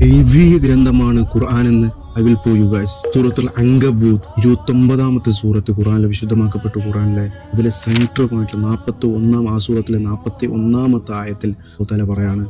ദൈവീക ഗ്രന്ഥമാണ് ഖുർആൻ എന്ന് I will prove you guys. സൂറത്തുൽ അങ്കബൂത്ത് 29ാമത്തെ സൂറത്ത് ഖുർആനിലെ വിശുദ്ധമാക്കപ്പെട്ട ഖുർആനിലെ അതിലെ സെൻട്രൽ പോയിന്റ് 41 ആ സൂറത്തിലെ 41ാമത്തെ ആയത്തിൽ തആല പറയാണ്,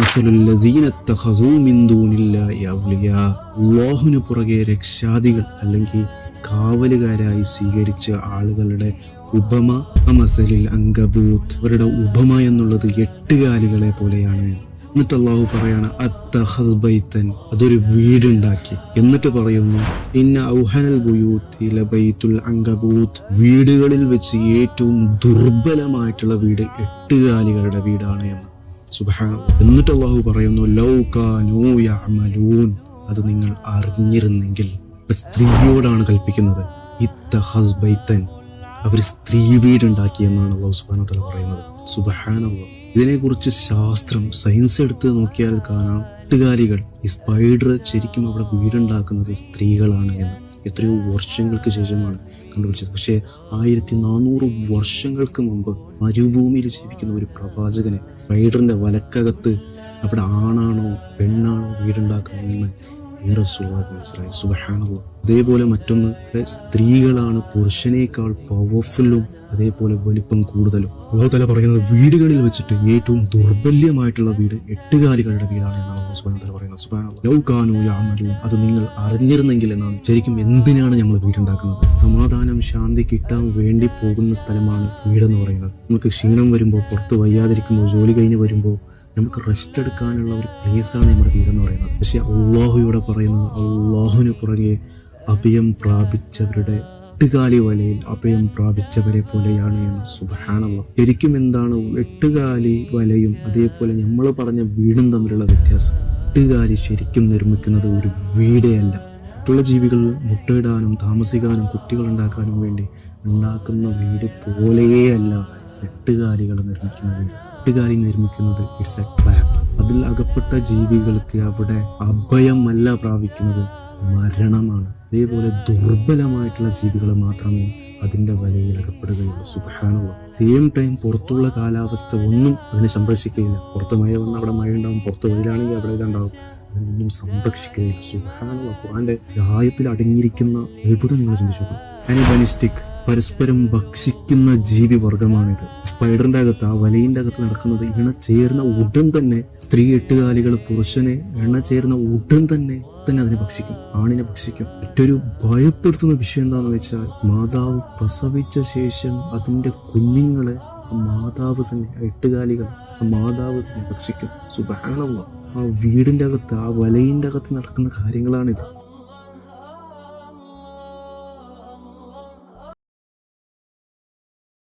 മസലുൽ ലസീന തഖസൂ മിൻ ദൂനില്ലാഹി ഔലിയാ, അല്ലാഹുവിന് പുറകെ രക്ഷാദികൾ അല്ലെങ്കിൽ കാവലുകാരായി സ്വീകരിച്ച ആളുകളുടെ ഉപമ മസലിൽ അങ്കബൂത്ത്, അവരുടെ ഉപമ എന്നുള്ളത് 8 കാലികളെ പോലെയാണ്. എന്നിട്ട് അള്ളാഹു പറയാണ് അത്തഖസ് ബൈതൻ, അതൊരു വീടുണ്ടാക്കി. എന്നിട്ട് പറയുന്നു ഇന്ന ഔഹനൽ ബുയൂത്തി ലബൈത്തുൽ അങ്കബൂത്ത്, വീടുകളിൽ വെച്ച് ഏറ്റവും ദുർബലമായിട്ടുള്ള വീട് 8 കാലികളുടെ വീടാണ് എന്ന്. സുബ്ഹാനല്ലാഹ്. എന്നിട്ട് അള്ളാഹു പറയുന്നു ലൗ കാനൂ യഅമലൂൻ, അത് നിങ്ങൾ അറിഞ്ഞിരുന്നെങ്കിൽ. സ്ത്രീയോടാണ് കൽപ്പിക്കുന്നത്. ഇത്തഖസ് ബൈതൻ, അവർ സ്ത്രീ വീടുണ്ടാക്കി എന്നാണ് അള്ളാഹു സുബ്ഹാനഹു വ തആല പറയുന്നത്. സുബ്ഹാനല്ലാഹ്. ഇതിനെക്കുറിച്ച് ശാസ്ത്രം, സയൻസ് എടുത്ത് നോക്കിയാൽ കാണാം 8 കാലികൾ, ഈ സ്പൈഡർ ശരിക്കും അവിടെ വീടുണ്ടാക്കുന്നത് സ്ത്രീകളാണ് എന്ന്. എത്രയോ വർഷങ്ങൾക്ക് ശേഷമാണ് കണ്ടുപിടിച്ചത്. പക്ഷേ 1400 വർഷങ്ങൾക്ക് മുമ്പ് മരുഭൂമിയിൽ ജീവിക്കുന്ന ഒരു പ്രവാചകനെ സ്പൈഡറിന്റെ വലക്കകത്ത് അവിടെ ആണാണോ പെണ്ണാണോ വീടുണ്ടാക്കുന്നതെന്ന് റസൂലുള്ളാഹിക്ക് മനസ്സിലായി. സുബ്ഹാനല്ലാഹ്. അതേപോലെ മറ്റൊന്ന്, സ്ത്രീകളാണ് പുരുഷനേക്കാൾ പവർഫുള്ളും അതേപോലെ വലിപ്പം കൂടുതലും. അല്ലാഹു തആല പറയുന്നത് വീടുകളിൽ വെച്ചിട്ട് ഏറ്റവും ദുർബല്യമായിട്ടുള്ള വീട് 8 കാലികളുടെ വീടാണ് എന്നാണ് അല്ലാഹു സുബ്ഹാനഹു വ തആല പറയുന്നത്. സുബ്ഹാനല്ലാഹ്. ലൗ കാനൂ യഅമലൂൻ, അത് നിങ്ങൾ അറിഞ്ഞിരുന്നെങ്കിൽ എന്നാണ്. ശരിക്കും എന്തിനാണ് നമ്മൾ വീടുണ്ടാക്കുന്നത്? സമാധാനം, ശാന്തി കിട്ടാൻ വേണ്ടി പോകുന്ന സ്ഥലമാണ് വീടെന്ന് പറയുന്നത്. നമുക്ക് ക്ഷീണം വരുമ്പോൾ, പുറത്ത് വയ്യാതിരിക്കുമ്പോൾ, ജോലി കഴിഞ്ഞ് വരുമ്പോൾ നമുക്ക് റെസ്റ്റ് എടുക്കാനുള്ള ഒരു പ്ലേസാണ് നമ്മുടെ വീടെന്ന് പറയുന്നത്. പക്ഷെ അള്ളാഹുയോടെ പറയുന്നത് അള്ളാഹുവിന് പുറകെ അഭയം പ്രാപിച്ചവരുടെ 8 കാലി വലയിൽ അഭയം പ്രാപിച്ചവരെ പോലെയാണ് എന്ന്. സുബ്ഹാനല്ലാഹ്. ശരിക്കും എന്താണ് 8 കാലി വലയും അതേപോലെ നമ്മൾ പറഞ്ഞ വീടും തമ്മിലുള്ള വ്യത്യാസം? 8 കാലി ശരിക്കും നിർമ്മിക്കുന്നത് ഒരു വീടേ അല്ല. മറ്റുള്ള ജീവികൾ മുട്ടയിടാനും താമസിക്കാനും കുട്ടികൾ ഉണ്ടാക്കാനും വേണ്ടി ഉണ്ടാക്കുന്ന വീട് പോലെയേ അല്ല 8 കാലികൾ നിർമ്മിക്കുന്ന വീട്. 8 കാലി നിർമ്മിക്കുന്നത് ഇറ്റ്സ് എ ട്രാപ്പ്. അതിൽ അകപ്പെട്ട ജീവികൾക്ക് അവിടെ അഭയമല്ല പ്രാപിക്കുന്നത്, മരണമാണ്. അതേപോലെ ദുർബലമായിട്ടുള്ള ജീവികൾ മാത്രമേ അതിൻ്റെ വലയിൽ അകപ്പെടുകയുള്ളൂ. സുബ്ഹാനല്ലാഹ്. സെയിം ടൈം പുറത്തുള്ള കാലാവസ്ഥ ഒന്നും അതിനെ സംരക്ഷിക്കുകയില്ല. പുറത്ത് മഴ വന്നാൽ അവിടെ മഴ ഉണ്ടാവും, പുറത്ത് വെയിലാണെങ്കിൽ അവിടെ ഇതുണ്ടാവും. അതിനൊന്നും സംരക്ഷിക്കുകയില്ല. സുബ്ഹാനല്ലാഹ്. ഖുർആന്റെ ആയത്തിൽ അടങ്ങിയിരിക്കുന്ന അത്ഭുതം നിങ്ങൾ ചിന്തിച്ചു നോക്കണം. ആനിബലിസ്റ്റിക്, പരസ്പരം ഭക്ഷിക്കുന്ന ജീവിവർഗമാണിത്. സ്പൈഡറിന്റെ അകത്ത്, ആ വലയിന്റെ അകത്ത് നടക്കുന്നത് ഇണ ചേർന്ന ഉടൻ തന്നെ സ്ത്രീ 8 കാലികൾ പുരുഷനെ ഇണ ചേർന്ന ഉടൻ തന്നെ അതിനെ ഭക്ഷിക്കും, ആണിനെ ഭക്ഷിക്കും. മറ്റൊരു ഭയപ്പെടുത്തുന്ന വിഷയം എന്താണെന്ന് വെച്ചാൽ, മാതാവ് പ്രസവിച്ച ശേഷം അതിന്റെ കുഞ്ഞുങ്ങളെ ആ മാതാവ് തന്നെ, 8 കാലികൾ ആ മാതാവ് തന്നെ ഭക്ഷിക്കും. സുബ്ഹാനല്ലാഹ്. ആ വീടിന്റെ അകത്ത്, ആ വലയിന്റെ അകത്ത് നടക്കുന്ന കാര്യങ്ങളാണിത്.